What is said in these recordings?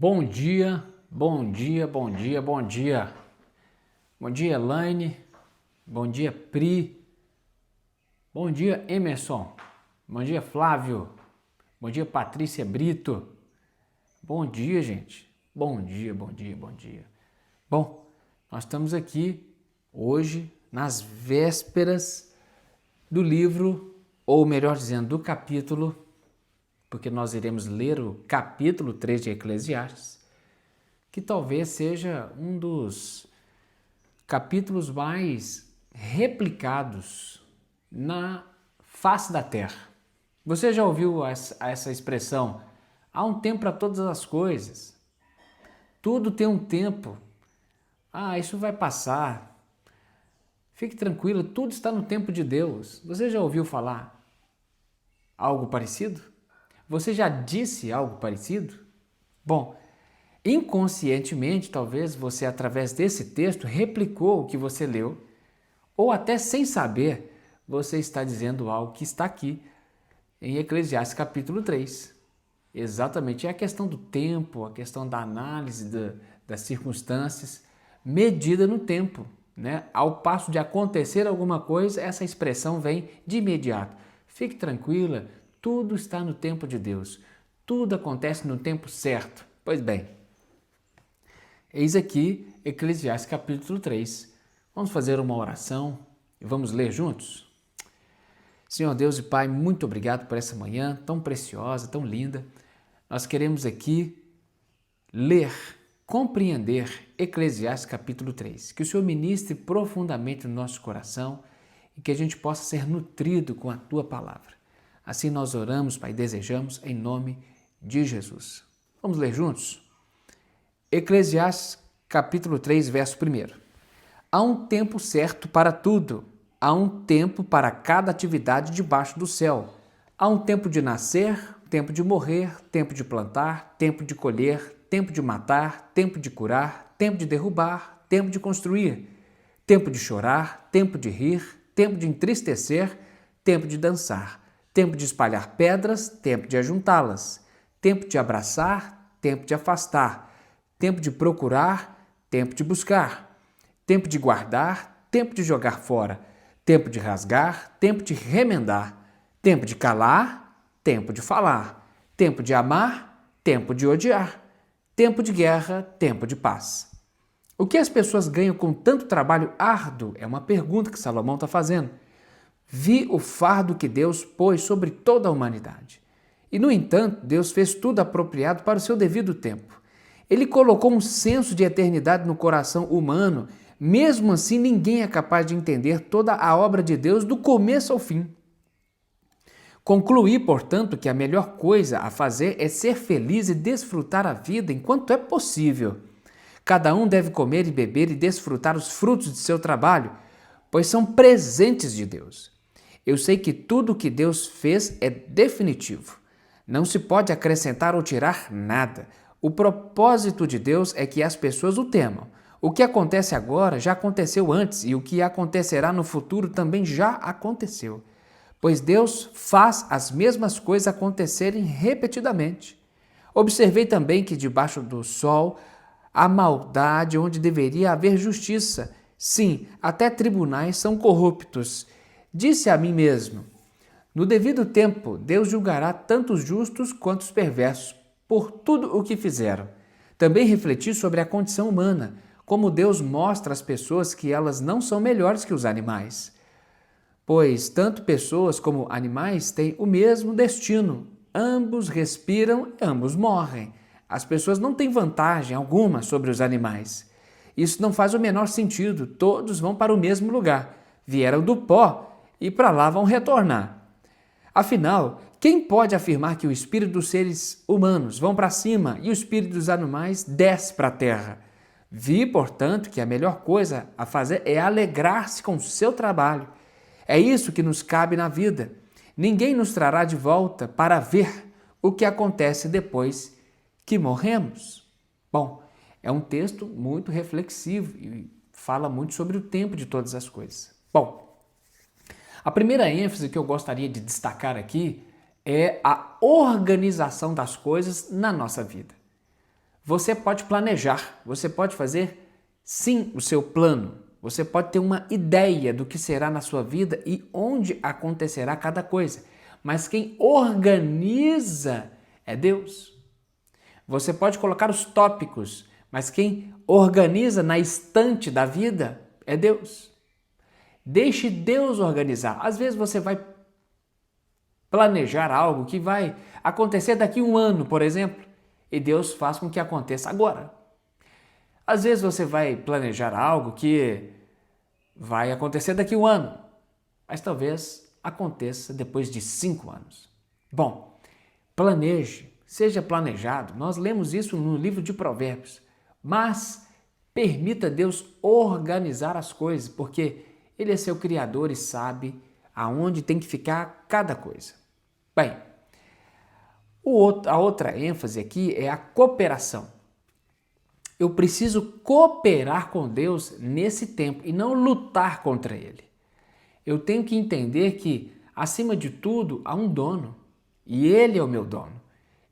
Bom dia, bom dia, bom dia, bom dia. Bom dia, Elaine. Bom dia, Pri. Bom dia, Emerson. Bom dia, Flávio. Bom dia, Patrícia Brito. Bom dia, gente. Bom dia, bom dia, bom dia. Bom, nós estamos aqui hoje nas vésperas do livro, ou melhor dizendo, do capítulo, porque nós iremos ler o capítulo 3 de Eclesiastes, que talvez seja um dos capítulos mais replicados na face da Terra. Você já ouviu essa expressão? Há um tempo para todas as coisas. Tudo tem um tempo. Isso vai passar. Fique tranquilo, tudo está no tempo de Deus. Você já ouviu falar algo parecido? Você já disse algo parecido? Bom, inconscientemente, talvez você, através desse texto, replicou o que você leu, ou até sem saber, você está dizendo algo que está aqui em Eclesiastes capítulo 3. Exatamente, é a questão do tempo, a questão da análise das circunstâncias, medida no tempo, né? Ao passo de acontecer alguma coisa, essa expressão vem de imediato. Fique tranquila, tudo está no tempo de Deus, tudo acontece no tempo certo. Pois bem, eis aqui Eclesiastes capítulo 3. Vamos fazer uma oração e vamos ler juntos? Senhor Deus e Pai, muito obrigado por essa manhã tão preciosa, tão linda. Nós queremos aqui ler, compreender Eclesiastes capítulo 3. Que o Senhor ministre profundamente no nosso coração e que a gente possa ser nutrido com a Tua palavra. Assim nós oramos, Pai, desejamos em nome de Jesus. Vamos ler juntos? Eclesiastes capítulo 3, verso 1. Há um tempo certo para tudo, há um tempo para cada atividade debaixo do céu. Há um tempo de nascer, tempo de morrer, tempo de plantar, tempo de colher, tempo de matar, tempo de curar, tempo de derrubar, tempo de construir, tempo de chorar, tempo de rir, tempo de entristecer, tempo de dançar, tempo de espalhar pedras, tempo de ajuntá-las, tempo de abraçar, tempo de afastar, tempo de procurar, tempo de buscar, tempo de guardar, tempo de jogar fora, tempo de rasgar, tempo de remendar, tempo de calar, tempo de falar, tempo de amar, tempo de odiar, tempo de guerra, tempo de paz. O que as pessoas ganham com tanto trabalho árduo é uma pergunta que Salomão está fazendo. Vi o fardo que Deus pôs sobre toda a humanidade. E, no entanto, Deus fez tudo apropriado para o seu devido tempo. Ele colocou um senso de eternidade no coração humano. Mesmo assim, ninguém é capaz de entender toda a obra de Deus do começo ao fim. Concluí, portanto, que a melhor coisa a fazer é ser feliz e desfrutar a vida enquanto é possível. Cada um deve comer e beber e desfrutar os frutos de seu trabalho, pois são presentes de Deus. Eu sei que tudo o que Deus fez é definitivo. Não se pode acrescentar ou tirar nada. O propósito de Deus é que as pessoas o temam. O que acontece agora já aconteceu antes e o que acontecerá no futuro também já aconteceu. Pois Deus faz as mesmas coisas acontecerem repetidamente. Observei também que debaixo do sol há maldade onde deveria haver justiça. Sim, até tribunais são corruptos. Disse a mim mesmo: no devido tempo, Deus julgará tanto os justos quanto os perversos por tudo o que fizeram. Também refleti sobre a condição humana, como Deus mostra às pessoas que elas não são melhores que os animais. Pois tanto pessoas como animais têm o mesmo destino. Ambos respiram, ambos morrem. As pessoas não têm vantagem alguma sobre os animais. Isso não faz o menor sentido. Todos vão para o mesmo lugar. Vieram do pó e para lá vão retornar. Afinal, quem pode afirmar que o espírito dos seres humanos vão para cima e o espírito dos animais desce para a terra? Vi, portanto, que a melhor coisa a fazer é alegrar-se com o seu trabalho. É isso que nos cabe na vida. Ninguém nos trará de volta para ver o que acontece depois que morremos. Bom, é um texto muito reflexivo e fala muito sobre o tempo de todas as coisas. Bom, a primeira ênfase que eu gostaria de destacar aqui é a organização das coisas na nossa vida. Você pode planejar, você pode fazer sim o seu plano, você pode ter uma ideia do que será na sua vida e onde acontecerá cada coisa, mas quem organiza é Deus. Você pode colocar os tópicos, mas quem organiza na estante da vida é Deus. Deixe Deus organizar. Às vezes você vai planejar algo que vai acontecer daqui a um ano, por exemplo, e Deus faz com que aconteça agora. Às vezes você vai planejar algo que vai acontecer daqui a um ano, mas talvez aconteça depois de 5 anos. Bom, planeje, seja planejado. Nós lemos isso no livro de Provérbios, mas permita Deus organizar as coisas, porque Ele é seu Criador e sabe aonde tem que ficar cada coisa. Bem, a outra ênfase aqui é a cooperação. Eu preciso cooperar com Deus nesse tempo e não lutar contra Ele. Eu tenho que entender que, acima de tudo, há um dono e Ele é o meu dono.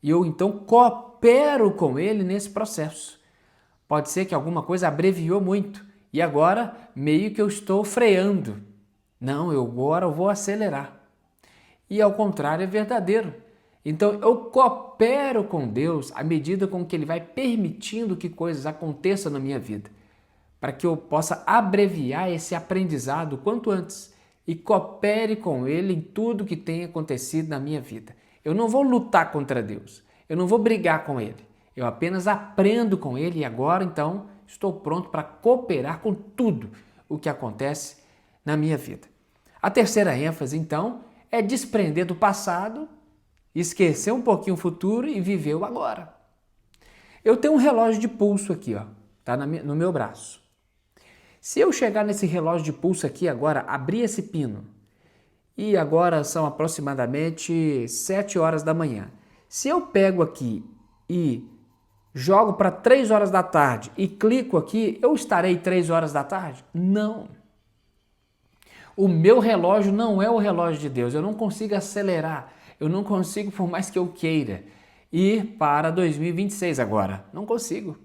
E eu então coopero com Ele nesse processo. Pode ser que alguma coisa abreviou muito e agora meio que eu estou freando. Não, agora eu vou acelerar. E ao contrário é verdadeiro. Então eu coopero com Deus à medida com que Ele vai permitindo que coisas aconteçam na minha vida, para que eu possa abreviar esse aprendizado o quanto antes e coopere com Ele em tudo que tem acontecido na minha vida. Eu não vou lutar contra Deus, eu não vou brigar com Ele, eu apenas aprendo com Ele e agora então estou pronto para cooperar com tudo o que acontece na minha vida. A terceira ênfase então é desprender do passado, esquecer um pouquinho o futuro e viver o agora. Eu tenho um relógio de pulso aqui, ó, tá no meu braço. Se eu chegar nesse relógio de pulso aqui agora, abrir esse pino, e agora são aproximadamente 7 horas da manhã. Se eu pego aqui e jogo para 3 horas da tarde e clico aqui, eu estarei 3 horas da tarde? Não. O meu relógio não é o relógio de Deus, eu não consigo acelerar. Eu não consigo, por mais que eu queira, ir para 2026 agora. Não consigo.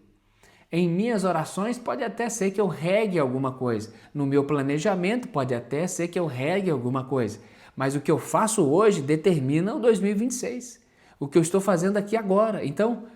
Em minhas orações pode até ser que eu regue alguma coisa. No meu planejamento pode até ser que eu regue alguma coisa. Mas o que eu faço hoje determina o 2026. O que eu estou fazendo aqui agora. Então,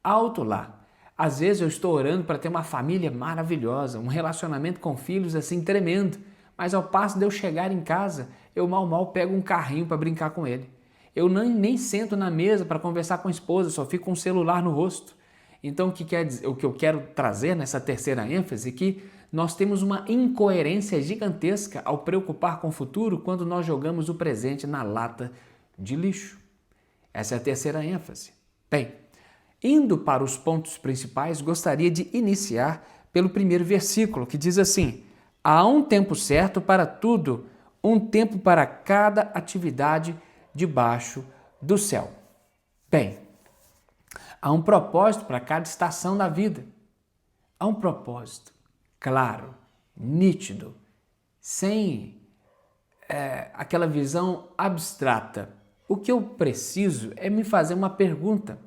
alto lá. Às vezes eu estou orando para ter uma família maravilhosa, um relacionamento com filhos assim tremendo. Mas ao passo de eu chegar em casa, eu mal pego um carrinho para brincar com ele. Eu nem sento na mesa para conversar com a esposa, só fico com o celular no rosto. Então, o que eu quero trazer nessa terceira ênfase é que nós temos uma incoerência gigantesca ao preocupar com o futuro quando nós jogamos o presente na lata de lixo. Essa é a terceira ênfase. Bem, indo para os pontos principais, gostaria de iniciar pelo primeiro versículo, que diz assim: há um tempo certo para tudo, um tempo para cada atividade debaixo do céu. Bem, há um propósito para cada estação da vida. Há um propósito claro, nítido, sem aquela visão abstrata. O que eu preciso é me fazer uma pergunta.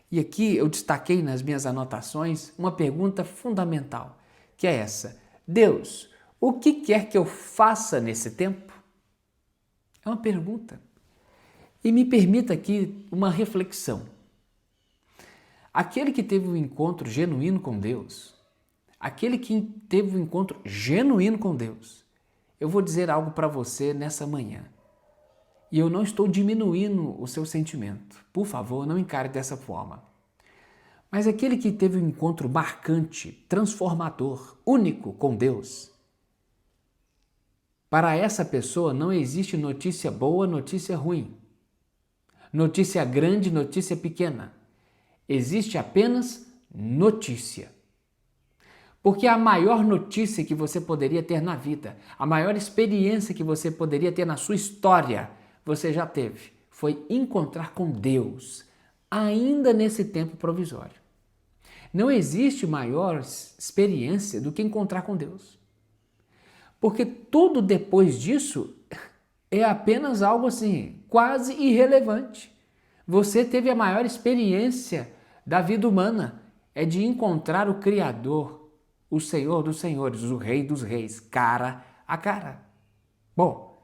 E aqui eu destaquei nas minhas anotações uma pergunta fundamental, que é essa: Deus, o que quer que eu faça nesse tempo? É uma pergunta. E me permita aqui uma reflexão. Aquele que teve um encontro genuíno com Deus, eu vou dizer algo para você nessa manhã. E eu não estou diminuindo o seu sentimento. Por favor, não encare dessa forma. Mas aquele que teve um encontro marcante, transformador, único com Deus, para essa pessoa não existe notícia boa, notícia ruim. Notícia grande, notícia pequena. Existe apenas notícia. Porque a maior notícia que você poderia ter na vida, a maior experiência que você poderia ter na sua história, você já teve. Foi encontrar com Deus, ainda nesse tempo provisório. Não existe maior experiência do que encontrar com Deus. Porque tudo depois disso é apenas algo assim, quase irrelevante. Você teve a maior experiência da vida humana, é de encontrar o Criador, o Senhor dos Senhores, o Rei dos Reis, cara a cara. Bom,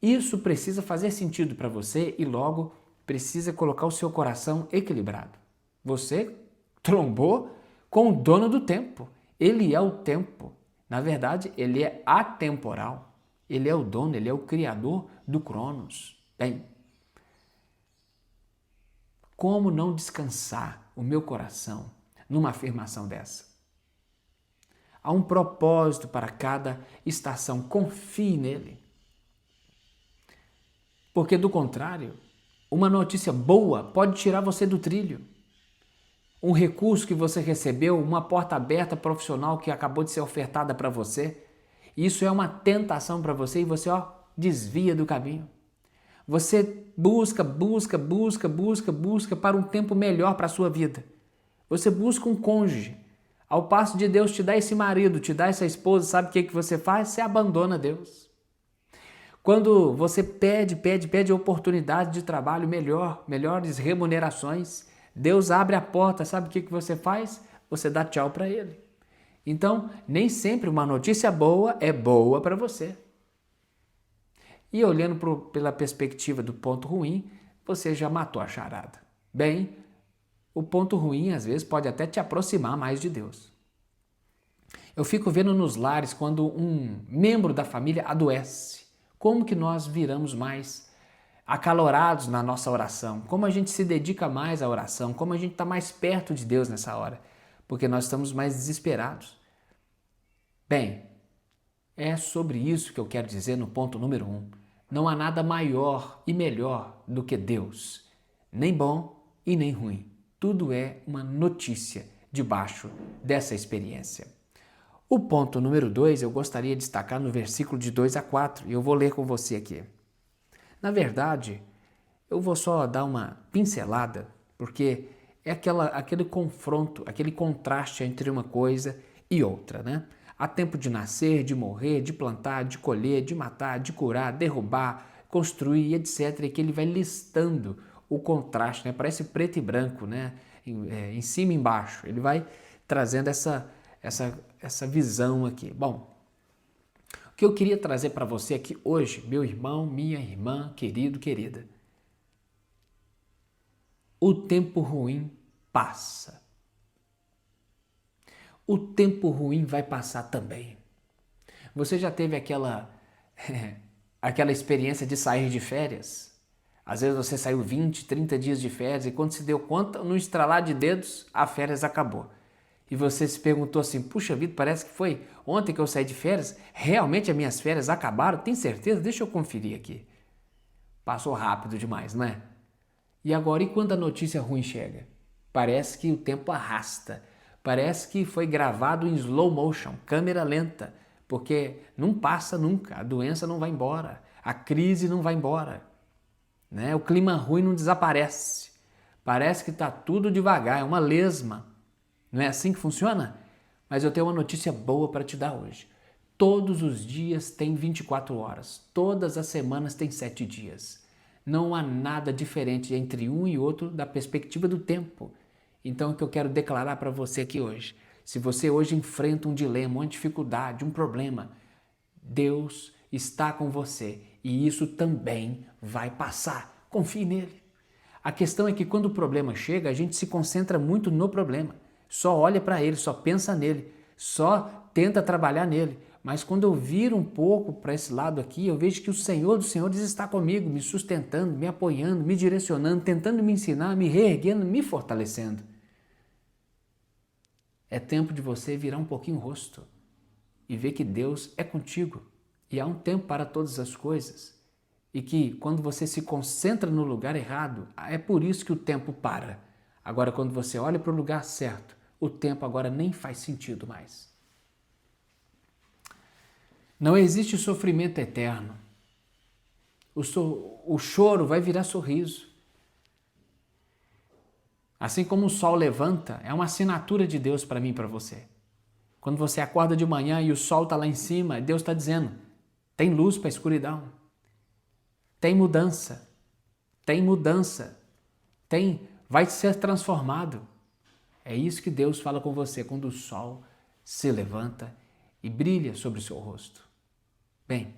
isso precisa fazer sentido para você e logo precisa colocar o seu coração equilibrado. Você trombou com o dono do tempo. Ele é o tempo. Na verdade, ele é atemporal. Ele é o dono, ele é o criador do Cronos. Bem, como não descansar o meu coração numa afirmação dessa? Há um propósito para cada estação. Confie nele. Porque, do contrário, uma notícia boa pode tirar você do trilho. Um recurso que você recebeu, uma porta aberta profissional que acabou de ser ofertada para você, isso é uma tentação para você e você desvia do caminho. Você busca para um tempo melhor para a sua vida. Você busca um cônjuge. Ao passo de Deus te dar esse marido, te dar essa esposa, sabe o que você faz? Você abandona Deus. Quando você pede oportunidade de trabalho melhores remunerações, Deus abre a porta, sabe o que você faz? Você dá tchau para ele. Então, nem sempre uma notícia boa é boa para você. E olhando pela perspectiva do ponto ruim, você já matou a charada. Bem, o ponto ruim às vezes pode até te aproximar mais de Deus. Eu fico vendo nos lares quando um membro da família adoece. Como que nós viramos mais acalorados na nossa oração? Como a gente se dedica mais à oração? Como a gente está mais perto de Deus nessa hora? Porque nós estamos mais desesperados. Bem, é sobre isso que eu quero dizer no ponto número 1. Não há nada maior e melhor do que Deus. Nem bom e nem ruim. Tudo é uma notícia debaixo dessa experiência. O ponto número 2 eu gostaria de destacar no versículo de 2 a 4 e eu vou ler com você aqui. Na verdade, eu vou só dar uma pincelada, porque é aquele confronto, aquele contraste entre uma coisa e outra, né? Há tempo de nascer, de morrer, de plantar, de colher, de matar, de curar, derrubar, construir, etc. E que ele vai listando o contraste, né? Parece preto e branco, né? Em cima e embaixo. Ele vai trazendo essa visão aqui. Bom, o que eu queria trazer para você aqui hoje, meu irmão, minha irmã, querido, querida. O tempo ruim passa. O tempo ruim vai passar também. Você já teve aquela experiência de sair de férias? Às vezes você saiu 20, 30 dias de férias e quando se deu conta, no estralar de dedos, a férias acabou. E você se perguntou assim, puxa vida, parece que foi ontem que eu saí de férias, realmente as minhas férias acabaram? Tem certeza? Deixa eu conferir aqui. Passou rápido demais, não é? E agora, e quando a notícia ruim chega? Parece que o tempo arrasta. Parece que foi gravado em slow motion, câmera lenta, porque não passa nunca, a doença não vai embora, a crise não vai embora, né? O clima ruim não desaparece. Parece que está tudo devagar, é uma lesma. Não é assim que funciona? Mas eu tenho uma notícia boa para te dar hoje. Todos os dias têm 24 horas, todas as semanas têm 7 dias. Não há nada diferente entre um e outro da perspectiva do tempo. Então, o que eu quero declarar para você aqui hoje, se você hoje enfrenta um dilema, uma dificuldade, um problema, Deus está com você e isso também vai passar. Confie nele. A questão é que quando o problema chega, a gente se concentra muito no problema. Só olha para ele, só pensa nele, só tenta trabalhar nele. Mas quando eu viro um pouco para esse lado aqui, eu vejo que o Senhor dos Senhores está comigo, me sustentando, me apoiando, me direcionando, tentando me ensinar, me reerguendo, me fortalecendo. É tempo de você virar um pouquinho o rosto e ver que Deus é contigo. E há um tempo para todas as coisas. E que quando você se concentra no lugar errado, é por isso que o tempo para. Agora, quando você olha para o lugar certo, o tempo agora nem faz sentido mais. Não existe sofrimento eterno. O choro vai virar sorriso. Assim como o sol levanta, é uma assinatura de Deus para mim e para você. Quando você acorda de manhã e o sol está lá em cima, Deus está dizendo, tem luz para a escuridão. Tem mudança. Tem mudança. Vai ser transformado. É isso que Deus fala com você quando o sol se levanta e brilha sobre o seu rosto. Bem,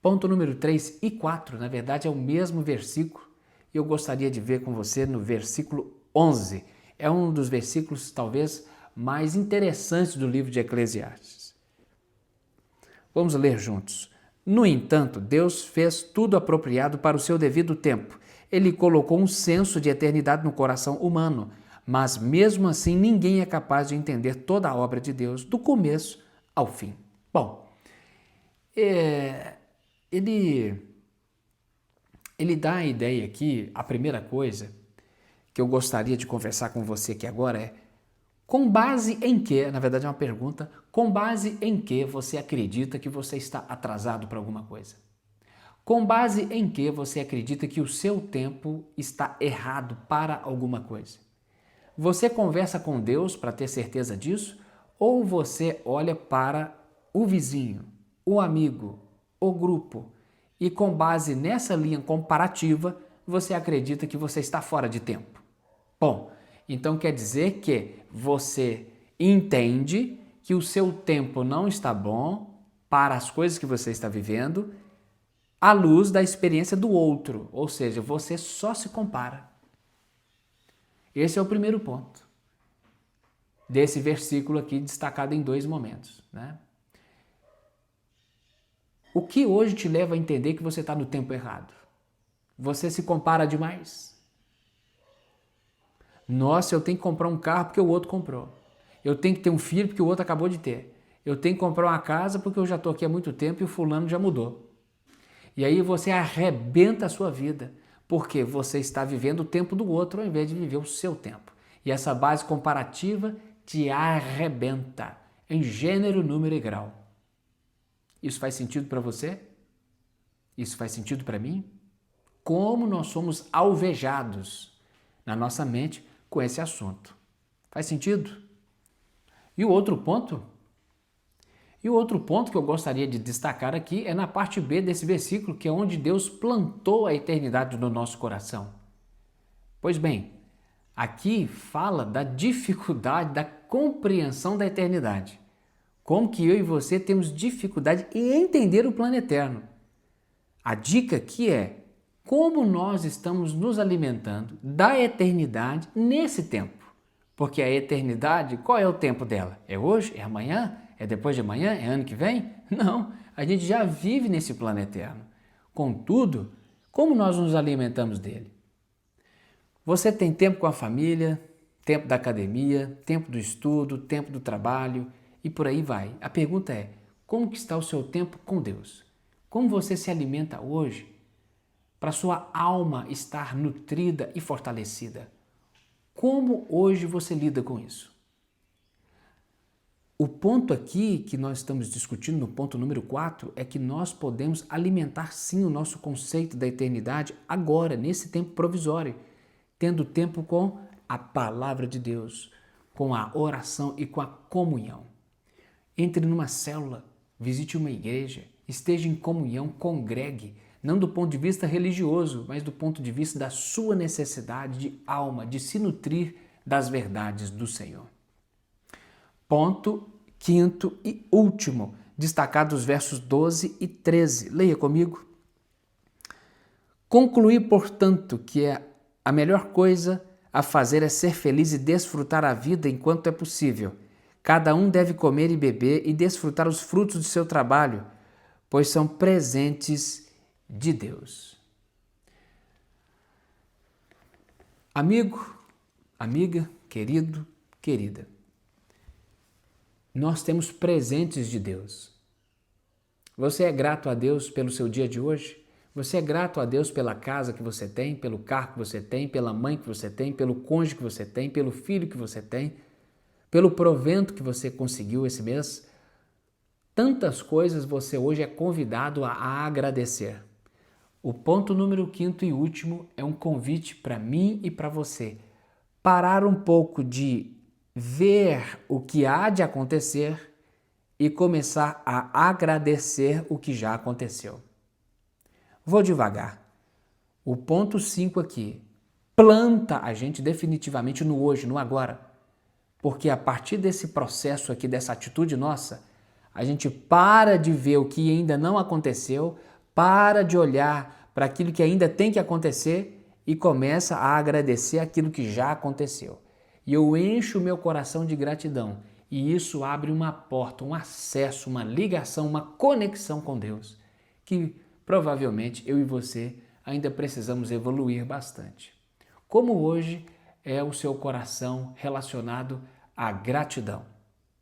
ponto número 3 e 4, na verdade, é o mesmo versículo e eu gostaria de ver com você no versículo 11. É um dos versículos, talvez, mais interessantes do livro de Eclesiastes. Vamos ler juntos. No entanto, Deus fez tudo apropriado para o seu devido tempo. Ele colocou um senso de eternidade no coração humano, mas mesmo assim ninguém é capaz de entender toda a obra de Deus, do começo ao fim. Bom, ele dá a ideia aqui, a primeira coisa que eu gostaria de conversar com você aqui agora é: com base em que, na verdade é uma pergunta, com base em que você acredita que você está atrasado para alguma coisa? Com base em que você acredita que o seu tempo está errado para alguma coisa? Você conversa com Deus para ter certeza disso? Ou você olha para o vizinho, o amigo, o grupo e com base nessa linha comparativa, você acredita que você está fora de tempo? Bom, então quer dizer que você entende que o seu tempo não está bom para as coisas que você está vivendo à luz da experiência do outro, ou seja, você só se compara. Esse é o primeiro ponto desse versículo aqui destacado em 2 momentos, né? O que hoje te leva a entender que você está no tempo errado? Você se compara demais? Nossa, eu tenho que comprar um carro porque o outro comprou. Eu tenho que ter um filho porque o outro acabou de ter. Eu tenho que comprar uma casa porque eu já estou aqui há muito tempo e o fulano já mudou. E aí você arrebenta a sua vida, porque você está vivendo o tempo do outro ao invés de viver o seu tempo. E essa base comparativa te arrebenta em gênero, número e grau. Isso faz sentido para você? Isso faz sentido para mim? Como nós somos alvejados na nossa mente com esse assunto. Faz sentido? E o outro ponto que eu gostaria de destacar aqui é na parte B desse versículo, que é onde Deus plantou a eternidade no nosso coração. Pois bem, aqui fala da dificuldade da compreensão da eternidade. Como que eu e você temos dificuldade em entender o plano eterno. A dica aqui é como nós estamos nos alimentando da eternidade nesse tempo. Porque a eternidade, qual é o tempo dela? É hoje? É amanhã? É depois de amanhã? É ano que vem? Não, a gente já vive nesse plano eterno. Contudo, como nós nos alimentamos dele? Você tem tempo com a família, tempo da academia, tempo do estudo, tempo do trabalho e por aí vai. A pergunta é, como que está o seu tempo com Deus? Como você se alimenta hoje para sua alma estar nutrida e fortalecida? Como hoje você lida com isso? O ponto aqui que nós estamos discutindo no ponto número 4 é que nós podemos alimentar sim o nosso conceito da eternidade agora, nesse tempo provisório, tendo tempo com a palavra de Deus, com a oração e com a comunhão. Entre numa célula, visite uma igreja, esteja em comunhão, congregue, não do ponto de vista religioso, mas do ponto de vista da sua necessidade de alma, de se nutrir das verdades do Senhor. Ponto quinto e último, destacado os versos 12 e 13. Leia comigo. Concluí, portanto, que a melhor coisa a fazer é ser feliz e desfrutar a vida enquanto é possível. Cada um deve comer e beber e desfrutar os frutos do seu trabalho, pois são presentes de Deus. Amigo, amiga, querido, querida, nós temos presentes de Deus. Você é grato a Deus pelo seu dia de hoje? Você é grato a Deus pela casa que você tem, pelo carro que você tem, pela mãe que você tem, pelo cônjuge que você tem, pelo filho que você tem, pelo provento que você conseguiu esse mês? Tantas coisas você hoje é convidado a agradecer. O ponto número 5º e último é um convite para mim e para você. Parar um pouco de ver o que há de acontecer e começar a agradecer o que já aconteceu. Vou devagar. O ponto 5 aqui planta a gente definitivamente no hoje, no agora. Porque a partir desse processo aqui, dessa atitude nossa, a gente para de ver o que ainda não aconteceu, para de olhar para aquilo que ainda tem que acontecer e começa a agradecer aquilo que já aconteceu. E eu encho o meu coração de gratidão. E isso abre uma porta, um acesso, uma ligação, uma conexão com Deus, que provavelmente eu e você ainda precisamos evoluir bastante. Como hoje é o seu coração relacionado à gratidão?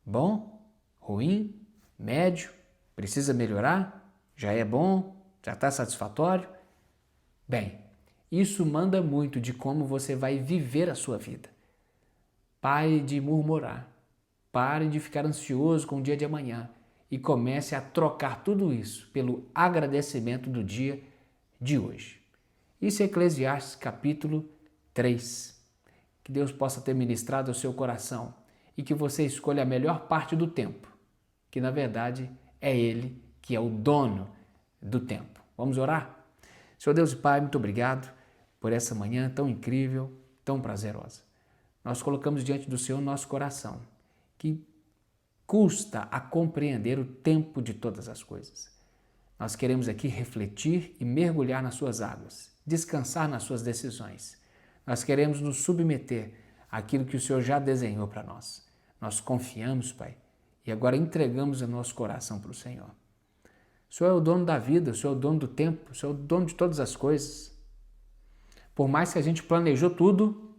Bom? Ruim? Médio? Precisa melhorar? Já é bom? Já está satisfatório? Bem, isso manda muito de como você vai viver a sua vida. Pare de murmurar, pare de ficar ansioso com o dia de amanhã e comece a trocar tudo isso pelo agradecimento do dia de hoje. Isso é Eclesiastes capítulo 3. Que Deus possa ter ministrado ao seu coração e que você escolha a melhor parte do tempo, que na verdade é Ele que é o dono do tempo. Vamos orar? Senhor Deus e Pai, muito obrigado por essa manhã tão incrível, tão prazerosa. Nós colocamos diante do Senhor nosso coração, que custa a compreender o tempo de todas as coisas. Nós queremos aqui refletir e mergulhar nas suas águas, descansar nas suas decisões. Nós queremos nos submeter àquilo que o Senhor já desenhou para nós. Nós confiamos, Pai, e agora entregamos o nosso coração para o Senhor. O Senhor é o dono da vida, o Senhor é o dono do tempo, o Senhor é o dono de todas as coisas. Por mais que a gente planejou tudo,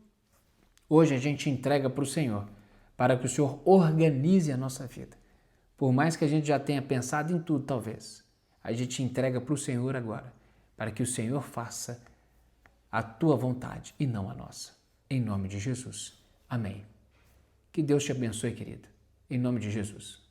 hoje a gente entrega para o Senhor, para que o Senhor organize a nossa vida. Por mais que a gente já tenha pensado em tudo, talvez, a gente entrega para o Senhor agora, para que o Senhor faça a tua vontade e não a nossa. Em nome de Jesus. Amém. Que Deus te abençoe, querida. Em nome de Jesus.